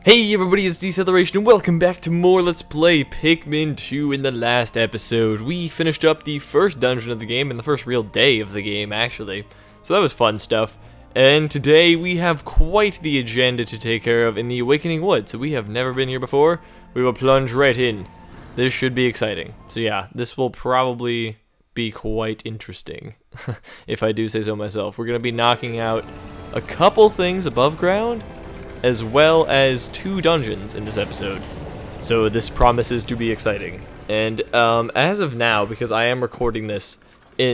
Hey everybody, it's Deceleration and welcome back to more Let's Play Pikmin 2. In the last episode, we finished up the first dungeon of the game and the first real day of the game, actually. So that was fun stuff. And today we have quite the agenda to take care of in the Awakening Wood. So we have never been here before. We will plunge right in. This should be exciting. So yeah, this will probably be quite interesting, if I do say so myself. We're going to be knocking out a couple things above ground, as well as 2 dungeons in this episode. So this promises to be exciting. And as of now, because I am recording this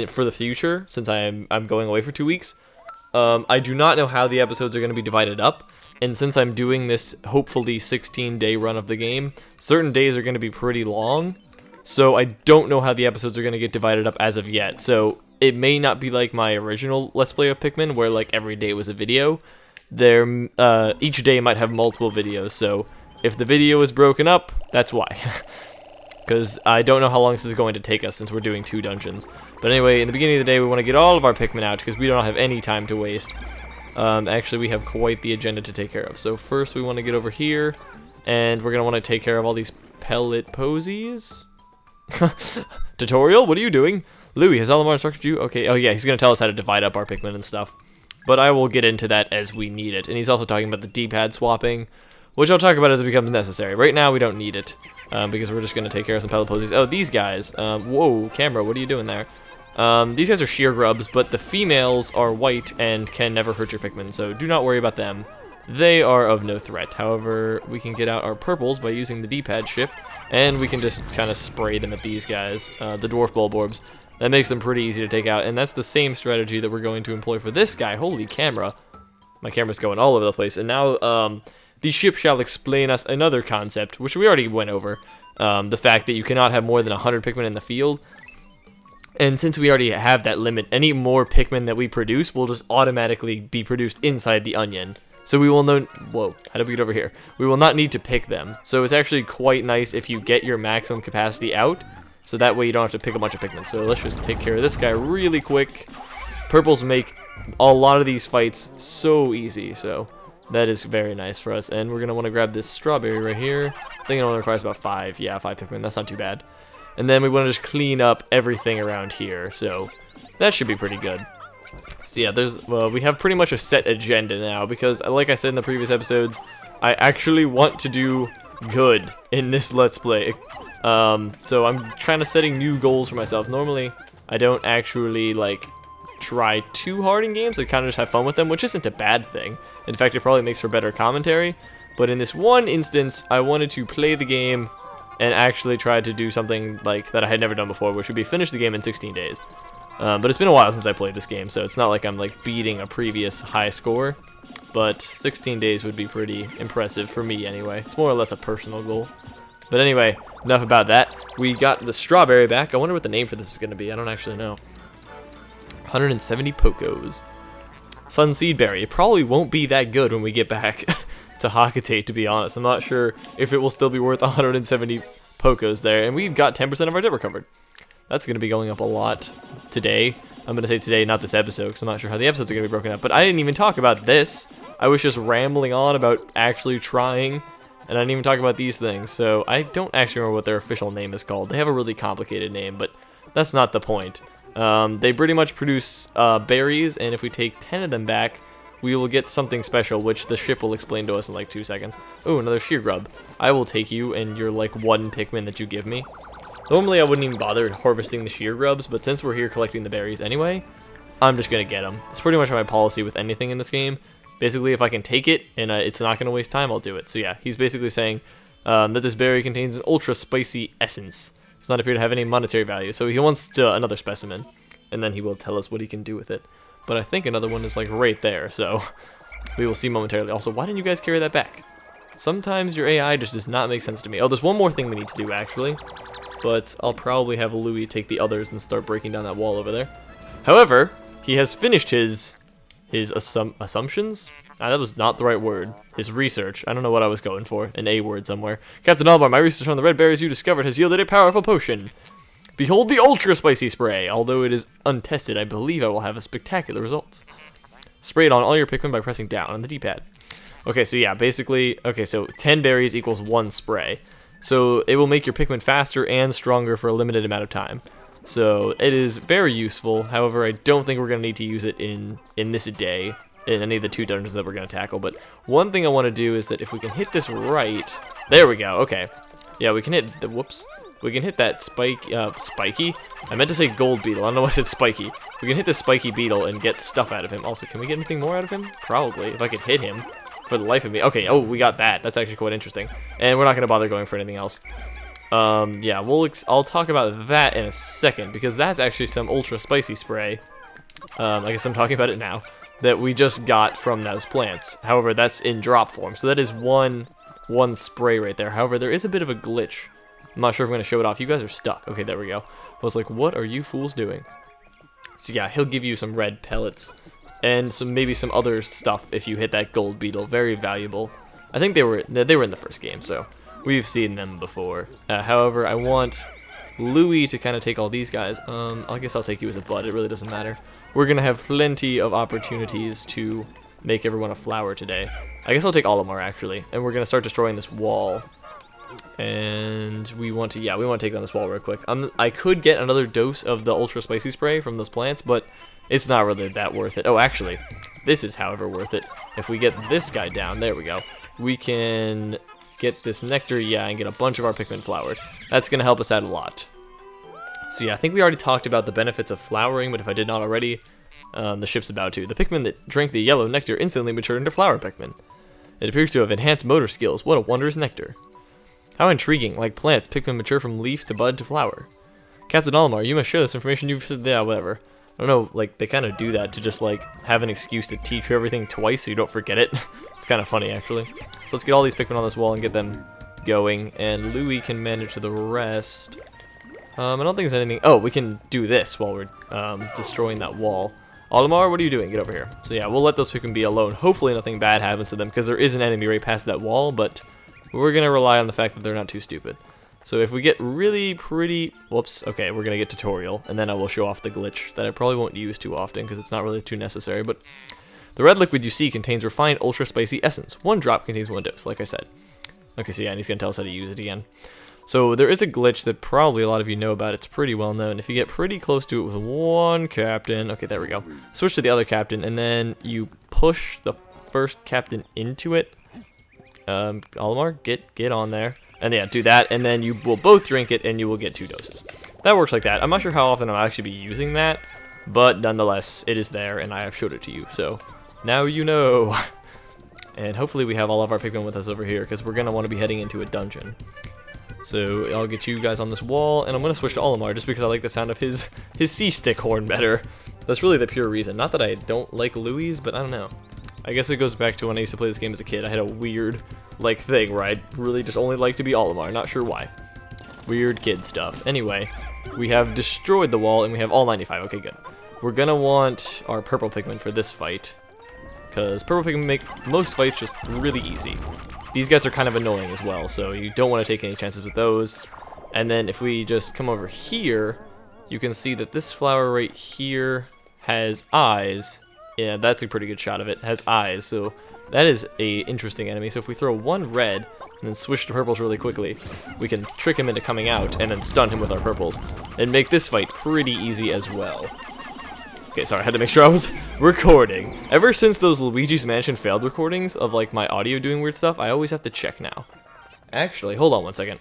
for the future, since I'm going away for 2 weeks, I do not know how the episodes are going to be divided up. And since I'm doing this, hopefully 16-day run of the game, certain days are going to be pretty long. So I don't know how the episodes are going to get divided up as of yet. So it may not be like my original Let's Play of Pikmin, where like every day was a video. Each day might have multiple videos, so if the video is broken up, that's why. Because I don't know how long this is going to take us since we're doing 2 dungeons. But anyway, in the beginning of the day, we want to get all of our Pikmin out because we don't have any time to waste. Actually, we have quite the agenda to take care of. So first, we want to get over here, and we're going to want to take care of all these pellet posies. Tutorial? What are you doing? Louis, has Alamar instructed you? Okay, oh yeah, he's going to tell us how to divide up our Pikmin and stuff. But I will get into that as we need it. And he's also talking about the D-pad swapping, which I'll talk about as it becomes necessary. Right now, we don't need it, because we're just going to take care of some pellet posies. Oh, these guys. Whoa, camera, what are you doing there? These guys are sheer grubs, but the females are white and can never hurt your Pikmin, so do not worry about them. They are of no threat. However, we can get out our purples by using the D-pad shift, and we can just kind of spray them at these guys, the dwarf bulborbs. That makes them pretty easy to take out, and that's the same strategy that we're going to employ for this guy. Holy camera. My camera's going all over the place. And now, the ship shall explain us another concept, which we already went over. The fact that you cannot have more than 100 Pikmin in the field. And since we already have that limit, any more Pikmin that we produce will just automatically be produced inside the onion. So we will know... Whoa, how did we get over here? We will not need to pick them. So it's actually quite nice if you get your maximum capacity out. So that way you don't have to pick a bunch of Pikmin. So let's just take care of this guy really quick. Purples make a lot of these fights so easy. So that is very nice for us. And we're going to want to grab this strawberry right here. I think it only requires about 5. Yeah, 5 Pikmin. That's not too bad. And then we want to just clean up everything around here. So that should be pretty good. So yeah, we have pretty much a set agenda now. Because like I said in the previous episodes, I actually want to do good in this Let's Play. So I'm kind of setting new goals for myself. Normally, I don't actually, like, try too hard in games. I kind of just have fun with them, which isn't a bad thing. In fact, it probably makes for better commentary. But in this one instance, I wanted to play the game and actually try to do something, like, that I had never done before, which would be finish the game in 16 days. But it's been a while since I played this game, so it's not like I'm, like, beating a previous high score. But 16 days would be pretty impressive for me, anyway. It's more or less a personal goal. But anyway, enough about that. We got the strawberry back. I wonder what the name for this is going to be. I don't actually know. 170 Pokos. Sunseed Berry. It probably won't be that good when we get back to Hakatate, to be honest. I'm not sure if it will still be worth 170 Pokos there. And we've got 10% of our debt recovered. That's going to be going up a lot today. I'm going to say today, not this episode, because I'm not sure how the episodes are going to be broken up. But I didn't even talk about this. I was just rambling on about actually trying. And I didn't even talk about these things, so I don't actually remember what their official name is called. They have a really complicated name, but that's not the point. They pretty much produce berries, and if we take 10 of them back, we will get something special, which the ship will explain to us in like 2 seconds. Oh, another sheer grub. I will take you and your like 1 Pikmin that you give me. Normally I wouldn't even bother harvesting the sheer grubs, but since we're here collecting the berries anyway, I'm just going to get them. It's pretty much my policy with anything in this game. Basically, if I can take it and it's not going to waste time, I'll do it. So yeah, he's basically saying that this berry contains an ultra spicy essence. It does not appear to have any monetary value. So he wants another specimen, and then he will tell us what he can do with it. But I think another one is like right there, so we will see momentarily. Also, why didn't you guys carry that back? Sometimes your AI just does not make sense to me. Oh, there's one more thing we need to do, actually. But I'll probably have Louis take the others and start breaking down that wall over there. However, he has finished his assumptions? That was not the right word. His research. I don't know what I was going for. An A word somewhere. Captain Albar, my research on the red berries you discovered has yielded a powerful potion. Behold the ultra spicy spray. Although it is untested, I believe I will have a spectacular results. Spray it on all your Pikmin by pressing down on the D-pad. Okay, so yeah, basically, okay, so 10 berries equals 1 spray. So it will make your Pikmin faster and stronger for a limited amount of time. So it is very useful. However, I don't think we're going to need to use it in this day, in any of the 2 dungeons that we're going to tackle. But one thing I want to do is that if we can hit this right, there we go, okay. Yeah, we can hit the, whoops. We can hit that spiky. I meant to say gold beetle. I don't know why I said spiky. We can hit this spiky beetle and get stuff out of him. Also, can we get anything more out of him? Probably, if I could hit him. For the life of me. Okay, oh, we got that. That's actually quite interesting. And we're not going to bother going for anything else. Yeah, I'll talk about that in a second, because that's actually some ultra spicy spray. I guess I'm talking about it now. That we just got from those plants. However, that's in drop form. So that is one spray right there. However, there is a bit of a glitch. I'm not sure if I'm going to show it off. You guys are stuck. Okay, there we go. I was like, what are you fools doing? So yeah, he'll give you some red pellets. And maybe some other stuff if you hit that gold beetle. Very valuable. I think they were in the first game, so we've seen them before. However, I want Louie to kind of take all these guys. I guess I'll take you as a bud. It really doesn't matter. We're going to have plenty of opportunities to make everyone a flower today. I guess I'll take Olimar, actually. And we're going to start destroying this wall. And we want to take down this wall real quick. I could get another dose of the ultra spicy spray from those plants, but it's not really that worth it. Oh, actually, this is, however, worth it. If we get this guy down, there we go. We can get this nectar, yeah, and get a bunch of our Pikmin flowered. That's going to help us out a lot. So yeah, I think we already talked about the benefits of flowering, but if I did not already, the ship's about to. The Pikmin that drank the yellow nectar instantly matured into flower Pikmin. It appears to have enhanced motor skills. What a wondrous nectar. How intriguing. Like plants, Pikmin mature from leaf to bud to flower. Captain Olimar, you must share this information you've said. Yeah, whatever. I don't know, like, they kind of do that to just, like, have an excuse to teach you everything twice so you don't forget it. It's kind of funny, actually. So let's get all these Pikmin on this wall and get them going, and Louie can manage the rest. I don't think there's anything... Oh, we can do this while we're destroying that wall. Olimar, what are you doing? Get over here. So yeah, we'll let those Pikmin be alone. Hopefully nothing bad happens to them, because there is an enemy right past that wall, but we're going to rely on the fact that they're not too stupid. So if we get really pretty... Whoops. Okay, we're going to get tutorial, and then I will show off the glitch that I probably won't use too often because it's not really too necessary. But the red liquid you see contains refined ultra spicy essence. 1 drop contains 1 dose, like I said. Okay, so yeah, and he's going to tell us how to use it again. So there is a glitch that probably a lot of you know about. It's pretty well known. If you get pretty close to it with 1 captain... Okay, there we go. Switch to the other captain, and then you push the first captain into it. Olimar, get on there. And yeah, do that, and then you will both drink it, and you will get 2 doses. That works like that. I'm not sure how often I'll actually be using that, but nonetheless, it is there, and I have showed it to you. So, now you know. And hopefully we have all of our Pikmin with us over here, because we're going to want to be heading into a dungeon. So, I'll get you guys on this wall, and I'm going to switch to Olimar, just because I like the sound of his C-stick horn better. That's really the pure reason. Not that I don't like Louie's, but I don't know. I guess it goes back to when I used to play this game as a kid. I had a weird... like thing where I really just only like to be Olimar, not sure why. Weird kid stuff. Anyway, we have destroyed the wall and we have all 95. Okay, good. We're gonna want our purple Pikmin for this fight, because purple Pikmin make most fights just really easy. These guys are kind of annoying as well, so you don't want to take any chances with those. And then if we just come over here, you can see that this flower right here has eyes. Yeah, that's a pretty good shot of it. It has eyes, so that is a interesting enemy. So if we throw 1 red and then switch to purples really quickly, we can trick him into coming out and then stun him with our purples and make this fight pretty easy as well. Okay, sorry, I had to make sure I was recording. Ever since those Luigi's Mansion failed recordings of like my audio doing weird stuff, I always have to check now. Actually, hold on 1 second.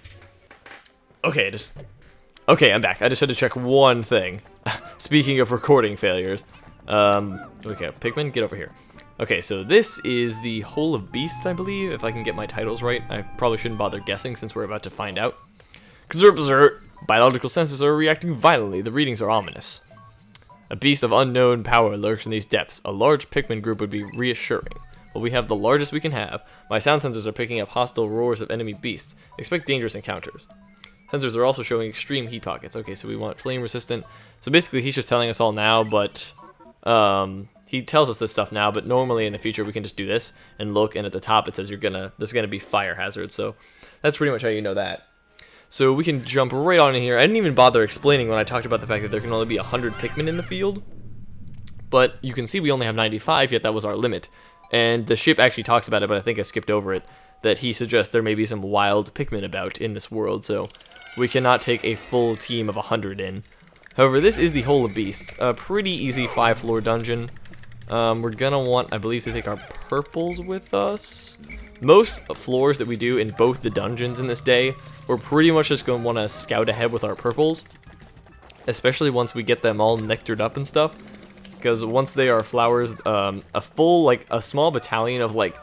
Okay, okay, I'm back. I just had to check one thing. Speaking of recording failures. Okay, Pikmin, get over here. Okay, so this is the Hole of Beasts, I believe, if I can get my titles right. I probably shouldn't bother guessing since we're about to find out. Kazurp, biological sensors are reacting violently. The readings are ominous. A beast of unknown power lurks in these depths. A large Pikmin group would be reassuring. Well, we have the largest we can have. My sound sensors are picking up hostile roars of enemy beasts. Expect dangerous encounters. Sensors are also showing extreme heat pockets. Okay, so we want flame resistant. So basically, he's just telling us all now, but... he tells us this stuff now, but normally in the future we can just do this and look, and at the top it says there's gonna be fire hazard. So that's pretty much how you know that. So we can jump right on in here. I didn't even bother explaining when I talked about the fact that there can only be 100 Pikmin in the field, but you can see we only have 95, yet that was our limit. And the ship actually talks about it, but I think I skipped over it, that he suggests there may be some wild Pikmin about in this world, so we cannot take a full team of 100 in. However, this is the Hole of Beasts, a pretty easy 5-floor dungeon. We're gonna want, I believe, to take our purples with us. Most floors that we do in both the dungeons in this day, we're pretty much just gonna want to scout ahead with our purples, especially once we get them all nectared up and stuff. Because once they are flowers, a full, like, a small battalion of, like,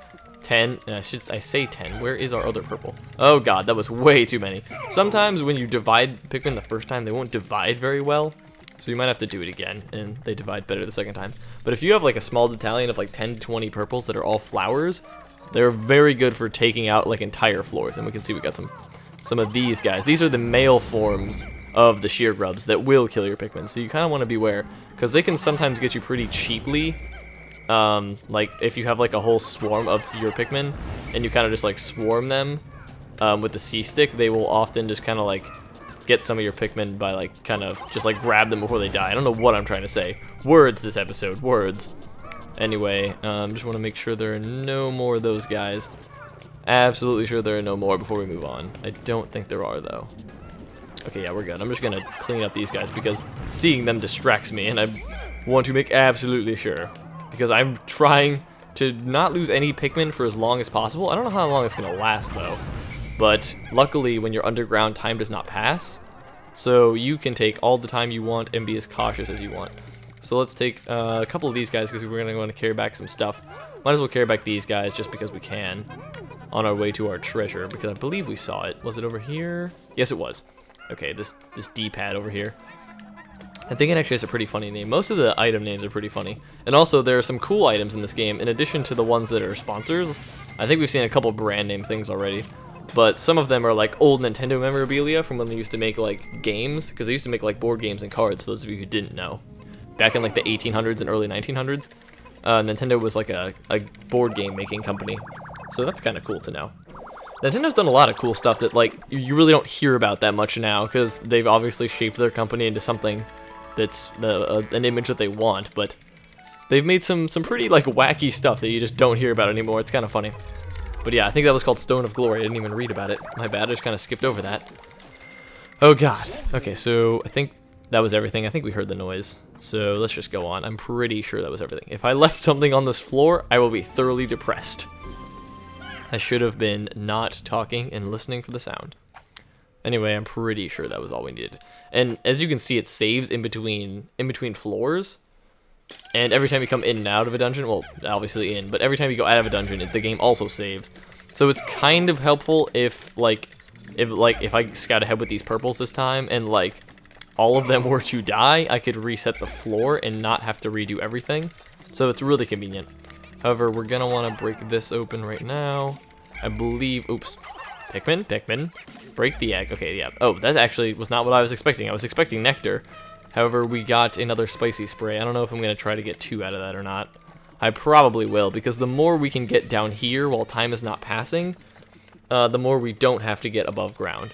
10, and I say 10, where is our other purple? Oh god, that was way too many. Sometimes when you divide Pikmin the first time, they won't divide very well, so you might have to do it again, and they divide better the second time. But if you have, like, a small battalion of, like, 10 to 20 purples that are all flowers, they're very good for taking out, like, entire floors, and we can see we got some of these guys. These are the male forms of the sheer grubs that will kill your Pikmin, so you kind of want to beware, because they can sometimes get you pretty cheaply. Like, if you have, like, a whole swarm of your Pikmin, and you kind of just, like, swarm them with the C-stick, they will often just kind of, like, get some of your Pikmin by, like, kind of just, like, grab them before they die. I don't know what I'm trying to say. Words this episode, words. Anyway, just want to make sure there are no more of those guys. Absolutely sure there are no more before we move on. I don't think there are, though. Okay, yeah, we're good. I'm just gonna clean up these guys because seeing them distracts me, and I want to make absolutely sure. Because I'm trying to not lose any Pikmin for as long as possible. I don't know how long it's gonna last, though. But luckily, when you're underground, time does not pass. So you can take all the time you want and be as cautious as you want. So let's take a couple of these guys because we're gonna want to carry back some stuff. Might as well carry back these guys just because we can on our way to our treasure, because I believe we saw it. Was it over here? Yes, it was. Okay, this D-pad over here. I think it actually has a pretty funny name. Most of the item names are pretty funny. And also, there are some cool items in this game, in addition to the ones that are sponsors. I think we've seen a couple brand name things already. But some of them are like old Nintendo memorabilia from when they used to make like games, because they used to make like board games and cards, for those of you who didn't know. Back in like the 1800s and early 1900s, Nintendo was like a board game making company. So that's kind of cool to know. Nintendo's done a lot of cool stuff that, like, you really don't hear about that much now, because they've obviously shaped their company into something that's an image that they want, but they've made some pretty, like, wacky stuff that you just don't hear about anymore. It's kind of funny. But yeah, I think that was called Stone of Glory. I didn't even read about it. My bad, I just kind of skipped over that. Oh god. Okay, so I think that was everything. I think we heard the noise. So let's just go on. I'm pretty sure that was everything. If I left something on this floor, I will be thoroughly depressed. I should have been not talking and listening for the sound. Anyway, I'm pretty sure that was all we needed. And as you can see, it saves in between floors. And every time you come in and out of a dungeon, well, obviously in, but every time you go out of a dungeon, the game also saves. So it's kind of helpful if I scout ahead with these purples this time, and like all of them were to die, I could reset the floor and not have to redo everything. So it's really convenient. However, we're gonna want to break this open right now. I believe, oops, Pikmin, break the egg. Okay, yeah. Oh, that actually was not what I was expecting. I was expecting nectar. However, we got another spicy spray. I don't know if I'm gonna try to get 2 out of that or not. I probably will, because the more we can get down here while time is not passing, the more we don't have to get above ground.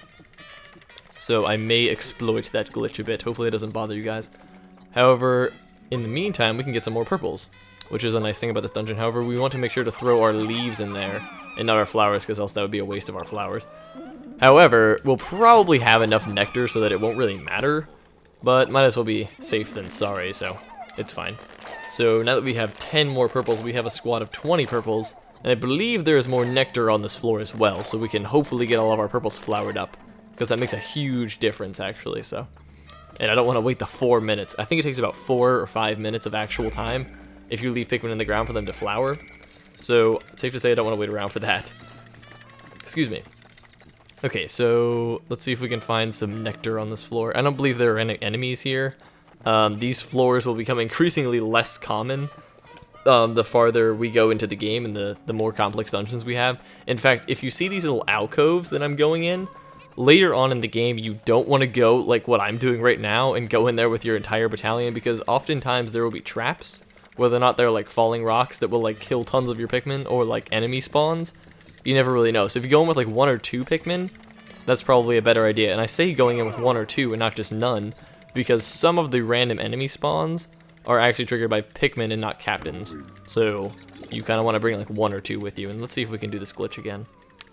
So I may exploit that glitch a bit. Hopefully it doesn't bother you guys. However, in the meantime, we can get some more purples, which is a nice thing about this dungeon. However, we want to make sure to throw our leaves in there and not our flowers, because else that would be a waste of our flowers. However, we'll probably have enough nectar so that it won't really matter, but might as well be safe than sorry, so it's fine. So now that we have 10 more purples, we have a squad of 20 purples, and I believe there is more nectar on this floor as well, so we can hopefully get all of our purples flowered up, because that makes a huge difference, actually, so. And I don't want to wait the 4 minutes. I think it takes about 4 or 5 minutes of actual time if you leave Pikmin in the ground for them to flower. So, it's safe to say I don't want to wait around for that. Excuse me. Okay, so let's see if we can find some nectar on this floor. I don't believe there are any enemies here. These floors will become increasingly less common the farther we go into the game and the more complex dungeons we have. In fact, if you see these little alcoves that I'm going in, later on in the game, you don't want to go like what I'm doing right now and go in there with your entire battalion, because oftentimes there will be traps, whether or not they're like falling rocks that will like kill tons of your Pikmin, or like enemy spawns. You never really know. So if you go in with like 1 or 2 Pikmin, that's probably a better idea. And I say going in with 1 or 2 and not just none, because some of the random enemy spawns are actually triggered by Pikmin and not captains. So you kind of want to bring like 1 or 2 with you. And let's see if we can do this glitch again.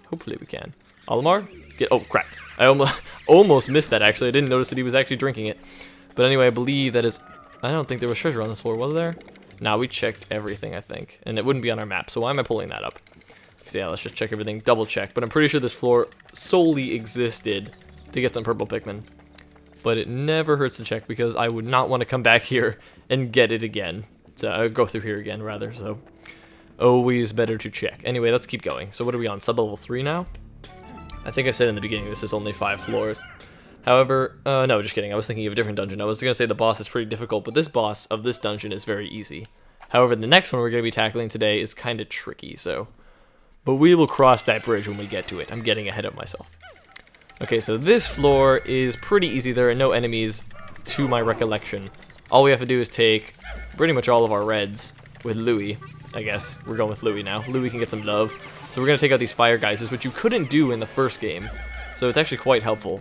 Hopefully we can. Olimar? Oh, crap. I almost missed that, actually. I didn't notice that he was actually drinking it. But anyway, I believe that is... I don't think there was treasure on this floor, was there? Nah, we checked everything, I think. And it wouldn't be on our map, so why am I pulling that up? So yeah, let's just check everything, double check. But I'm pretty sure this floor solely existed to get some purple Pikmin. But it never hurts to check, because I would not want to come back here and get it again. So go through here again, rather, so... always better to check. Anyway, let's keep going. So what are we on, sub-level 3 now? I think I said in the beginning this is only 5 floors. However, no, just kidding. I was thinking of a different dungeon. I was going to say the boss is pretty difficult, but this boss of this dungeon is very easy. However, the next one we're going to be tackling today is kind of tricky, so... but we will cross that bridge when we get to it. I'm getting ahead of myself. Okay, so this floor is pretty easy. There are no enemies to my recollection. All we have to do is take pretty much all of our reds with Louie, I guess. We're going with Louie now. Louie can get some love. So we're going to take out these fire geysers, which you couldn't do in the first game. So it's actually quite helpful.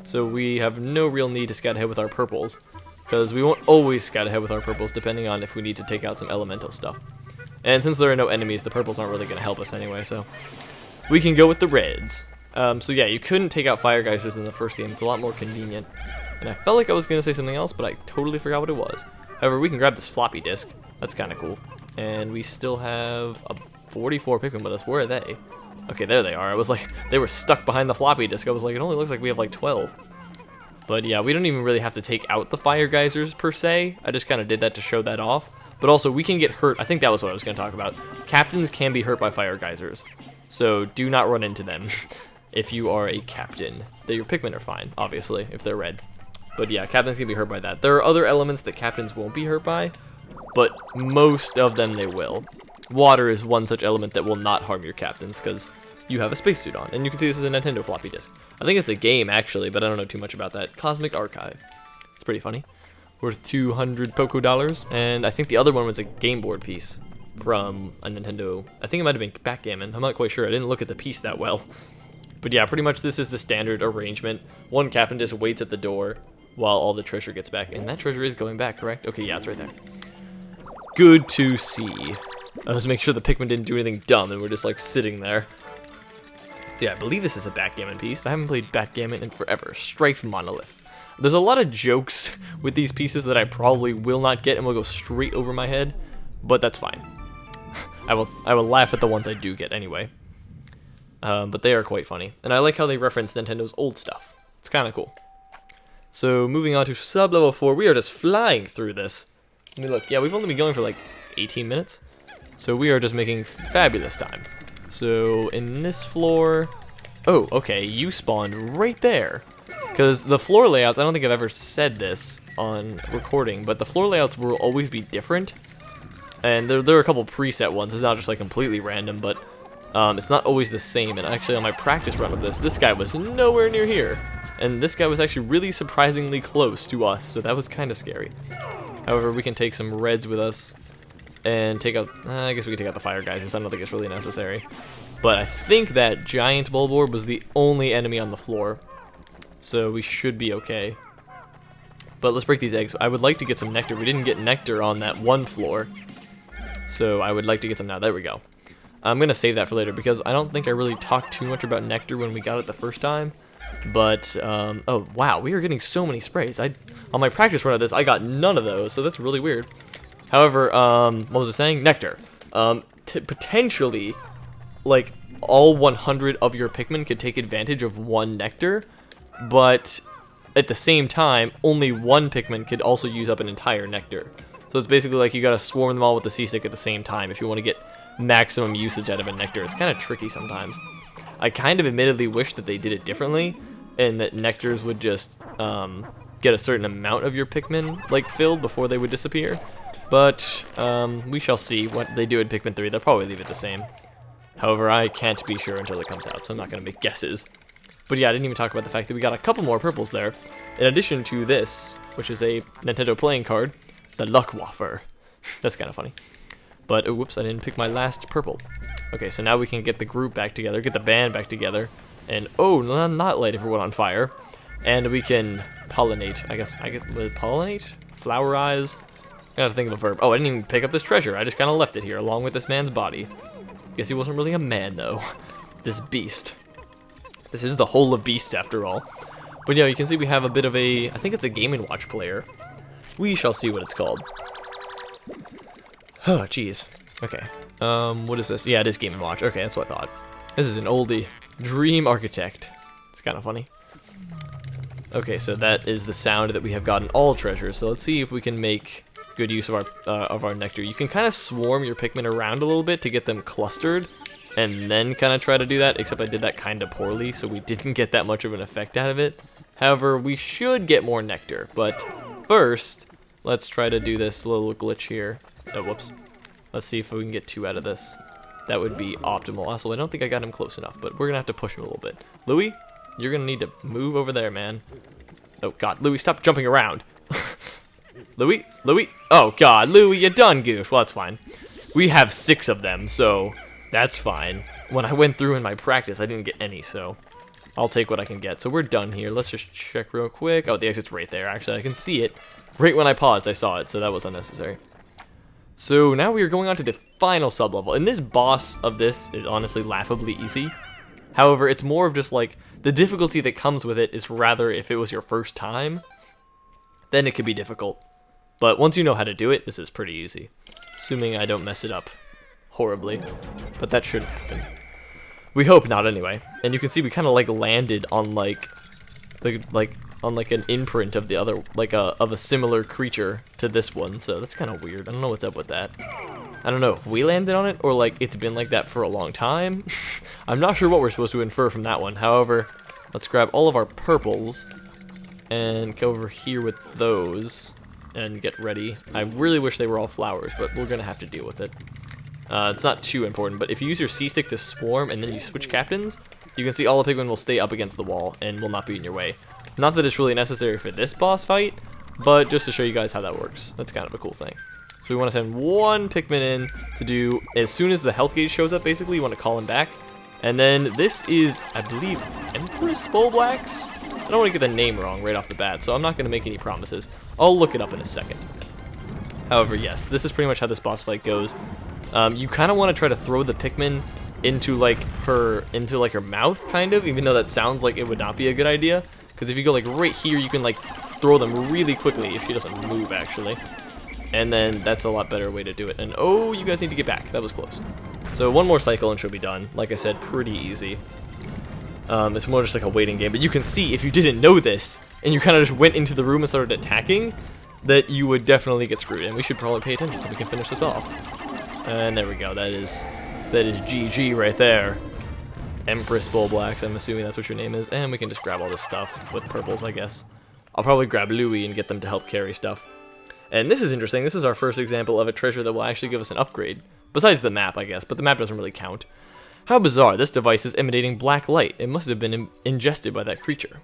So we have no real need to scout ahead with our purples, because we won't always scout ahead with our purples depending on if we need to take out some elemental stuff. And since there are no enemies, the purples aren't really going to help us anyway, so we can go with the reds. So yeah, you couldn't take out fire geysers in the first game. It's a lot more convenient. And I felt like I was going to say something else, but I totally forgot what it was. However, we can grab this floppy disk. That's kind of cool. And we still have 44 Pikmin with us. Where are they? Okay, there they are. I was like, they were stuck behind the floppy disk. I was like, it only looks like we have like 12. But yeah, we don't even really have to take out the fire geysers per se. I just kind of did that to show that off. But also, we can get hurt. I think that was what I was going to talk about. Captains can be hurt by fire geysers. So do not run into them if you are a captain. Your Pikmin are fine, obviously, if they're red. But yeah, captains can be hurt by that. There are other elements that captains won't be hurt by, but most of them they will. Water is one such element that will not harm your captains, because you have a spacesuit on. And you can see this is a Nintendo floppy disk. I think it's a game, actually, but I don't know too much about that. Cosmic Archive. It's pretty funny. Worth 200 Poco dollars. And I think the other one was a game board piece from a Nintendo. I think it might have been backgammon. I'm not quite sure. I didn't look at the piece that well. But yeah, pretty much this is the standard arrangement. One captain just waits at the door while all the treasure gets back. And that treasure is going back, correct? Okay, yeah, it's right there. Good to see. Let's make sure the Pikmin didn't do anything dumb and we're just like sitting there. So yeah, I believe this is a backgammon piece. I haven't played backgammon in forever. Strife Monolith. There's a lot of jokes with these pieces that I probably will not get and will go straight over my head, but that's fine. I will laugh at the ones I do get anyway. But they are quite funny. And I like how they reference Nintendo's old stuff. It's kind of cool. So moving on to sub-level 4, we are just flying through this. Let me look. Yeah, we've only been going for like 18 minutes. So we are just making fabulous time. So in this floor... oh, okay, you spawned right there. Because the floor layouts, I don't think I've ever said this on recording, but the floor layouts will always be different. And there are a couple preset ones. It's not just like completely random, but it's not always the same. And actually on my practice run of this guy was nowhere near here. And this guy was actually really surprisingly close to us, so that was kind of scary. However, we can take some reds with us and take out, I guess we can take out the fire geysers. I don't think it's really necessary. But I think that giant bulb orb was the only enemy on the floor, so we should be okay. But let's break these eggs. I would like to get some nectar. We didn't get nectar on that one floor, so I would like to get some now. There we go. I'm going to save that for later because I don't think I really talked too much about nectar when we got it the first time. But, oh, wow, we are getting so many sprays. On my practice run of this, I got none of those, so that's really weird. However, what was I saying? Nectar. Potentially, like, all 100 of your Pikmin could take advantage of one nectar, but at the same time, only one Pikmin could also use up an entire nectar. So it's basically like you gotta swarm them all with the C-stick at the same time if you want to get maximum usage out of a nectar. It's kind of tricky sometimes. I kind of admittedly wish that they did it differently, and that nectars would just get a certain amount of your Pikmin like filled before they would disappear. But we shall see what they do in Pikmin 3. They'll probably leave it the same. However, I can't be sure until it comes out, so I'm not going to make guesses. But yeah, I didn't even talk about the fact that we got a couple more purples there, in addition to this, which is a Nintendo playing card, the Luck Wafer. That's kind of funny. But, oh, whoops, I didn't pick my last purple. Okay, so now we can get the group back together, get the band back together, and, oh, not light everyone on fire. And we can pollinate, I guess pollinate? Flowerize I gotta think of a verb. Oh, I didn't even pick up this treasure. I just kind of left it here along with this man's body. Guess he wasn't really a man, though. This beast. This is the whole of beast, after all. But yeah, you can see we have a bit of a... I think it's a Game & Watch player. We shall see what it's called. Oh, jeez. Okay. What is this? Yeah, it is Game & Watch. Okay, that's what I thought. This is an oldie. Dream Architect. It's kind of funny. Okay, so that is the sound that we have gotten all treasures. So let's see if we can make good use of our nectar. You can kind of swarm your Pikmin around a little bit to get them clustered, and then kind of try to do that, except I did that kind of poorly, so we didn't get that much of an effect out of it. However, we should get more nectar, but first, let's try to do this little glitch here. Oh, whoops. Let's see if we can get 2 out of this. That would be optimal. Also, I don't think I got him close enough, but we're going to have to push him a little bit. Louie, you're going to need to move over there, man. Oh, God. Louie, stop jumping around. Louie? Oh, God. Louie, you done goofed. Well, that's fine. We have 6 of them, so that's fine. When I went through in my practice, I didn't get any, so I'll take what I can get. So we're done here. Let's just check real quick. Oh, the exit's right there. Actually, I can see it. Right when I paused, I saw it, so that was unnecessary. So now we are going on to the final sublevel, and this boss of this is honestly laughably easy. However, it's more of just like, the difficulty that comes with it is rather if it was your first time, then it could be difficult. But once you know how to do it, this is pretty easy. Assuming I don't mess it up horribly, but that shouldn't happen. We hope not anyway. And you can see we kind of like landed on like an imprint of the other, like of a similar creature to this one, so that's kind of weird. I don't know what's up with that. I don't know if we landed on it or like it's been like that for a long time. I'm not sure what we're supposed to infer from that one. However, let's grab all of our purples and go over here with those and get ready. I really wish they were all flowers, but we're gonna have to deal with it. It's not too important, but if you use your C-stick to swarm and then you switch captains, you can see all the Pikmin will stay up against the wall and will not be in your way. Not that it's really necessary for this boss fight, but just to show you guys how that works. That's kind of a cool thing. So we want to send 1 Pikmin in to do, as soon as the health gauge shows up, basically, you want to call him back. And then this is, I believe, Empress Bulblax? I don't want to get the name wrong right off the bat, so I'm not going to make any promises. I'll look it up in a second. However, yes, this is pretty much how this boss fight goes. You kind of want to try to throw the Pikmin into her mouth, kind of, even though that sounds like it would not be a good idea. Because if you go like right here, you can like throw them really quickly if she doesn't move, actually. And then that's a lot better way to do it. And oh, you guys need to get back. That was close. So 1 more cycle and she'll be done. Like I said, pretty easy. It's more just like a waiting game. But you can see, if you didn't know this, and you kind of just went into the room and started attacking, that you would definitely get screwed. And we should probably pay attention so we can finish this off. And there we go. That is GG right there. Empress Bulblax, I'm assuming that's what your name is. And we can just grab all this stuff with purples, I guess. I'll probably grab Louie and get them to help carry stuff. And this is interesting. This is our first example of a treasure that will actually give us an upgrade. Besides the map, I guess, but the map doesn't really count. How bizarre. This device is emanating black light. It must have been ingested by that creature.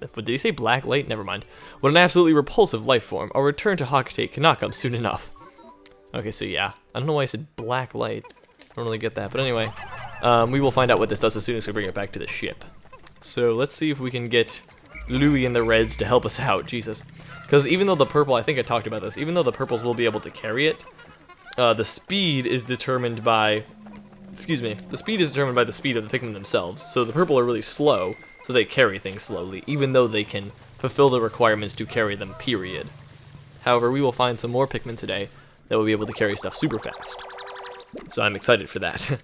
But did he say black light? Never mind. What an absolutely repulsive life form. Our return to Hokate cannot come soon enough. Okay, so yeah. I don't know why I said black light. I don't really get that. But anyway, we will find out what this does as soon as we bring it back to the ship. So let's see if we can get Louie and the reds to help us out. Jesus. Because even though the purple, I think I talked about this, even though the purples will be able to carry it, the speed is determined by, the speed is determined by the speed of the Pikmin themselves. So the purple are really slow, so they carry things slowly, even though they can fulfill the requirements to carry them, period. However, we will find some more Pikmin today that will be able to carry stuff super fast. So I'm excited for that.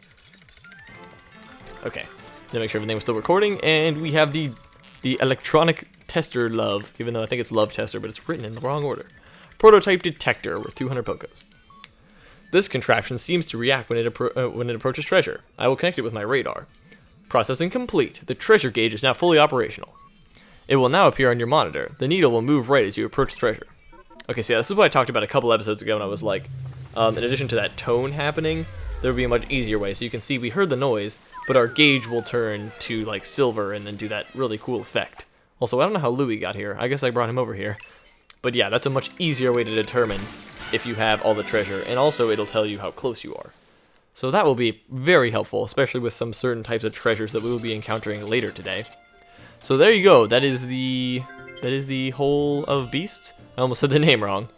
Okay, to make sure everything was still recording, and we have the electronic tester love, even though I think it's love tester, but it's written in the wrong order. Prototype detector with 200 Pokos. This contraption seems to react when it approaches treasure. I will connect it with my radar. Processing complete. The treasure gauge is now fully operational. It will now appear on your monitor. The needle will move right as you approach treasure. Okay, so yeah, this is what I talked about a couple episodes ago when I was like, in addition to that tone happening, there would be a much easier way. So you can see we heard the noise, but our gauge will turn to like silver and then do that really cool effect. Also, I don't know how Louie got here. I guess I brought him over here. But yeah, that's a much easier way to determine if you have all the treasure, and also it'll tell you how close you are. So that will be very helpful, especially with some certain types of treasures that we will be encountering later today. So there you go. That is the whole of Beasts. I almost said the name wrong.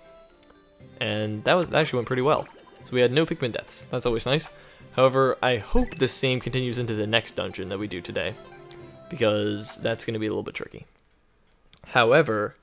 and that actually went pretty well. So we had no Pikmin deaths. That's always nice. However, I hope the same continues into the next dungeon that we do today, because that's going to be a little bit tricky. However,